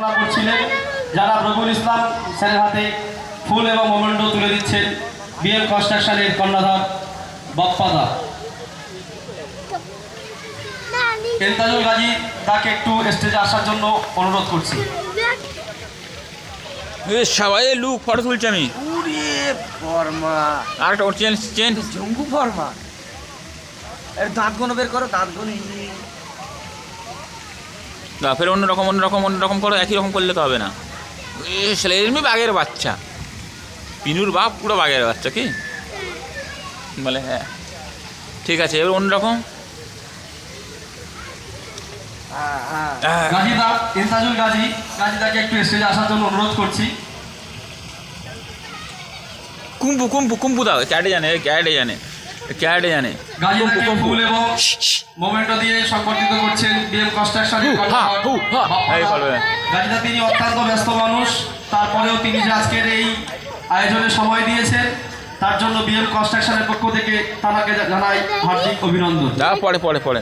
করছিলেন যারা রবিউল ইসলাম স্যারের হাতে ফুল এবং মোমেন্টো তুলে দিচ্ছেন বিএম কনস্ট্রাকশনের কর্ণধার বাপ্পাদা। ইমতাজুল গাজী তাকে একটু স্টেজে আসার জন্য অনুরোধ করছি। সবাই লুক ফটো তুলছি আমি। আরেকটা ওর চেন ঝুমকু ফর্মা এর দাঁতগুলো বের করো, দাঁতগুলো ফের অন্যরকম করো, একই রকম করলে তো হবে না। এমনি বাঘের বাচ্চা, পিনুর বাপ পুরো বাঘের বাচ্চা কি বলে। হ্যাঁ ঠিক আছে, এবার অন্যরকম। গাজীদা ইমতাজুল গাজী গাজীদাকে একটু স্টেজে আসার জন্য অনুরোধ করছি। কুম্পু দাও, ক্যাটে জানে গাজীদাকে ফুল এবং মোমেন্টো দিয়ে সংবর্ধিত করছেন বিএম কনস্ট্রাকশনের গাজীদা। তিনি অত্যন্ত ব্যস্ত মানুষ, তারপরেও তিনি যে আজকের এই আয়োজনে সময় দিয়েছেন তার জন্য বিএম কনস্ট্রাকশনের পক্ষ থেকে তাকে জানাই হার্দিক অভিনন্দন। পরে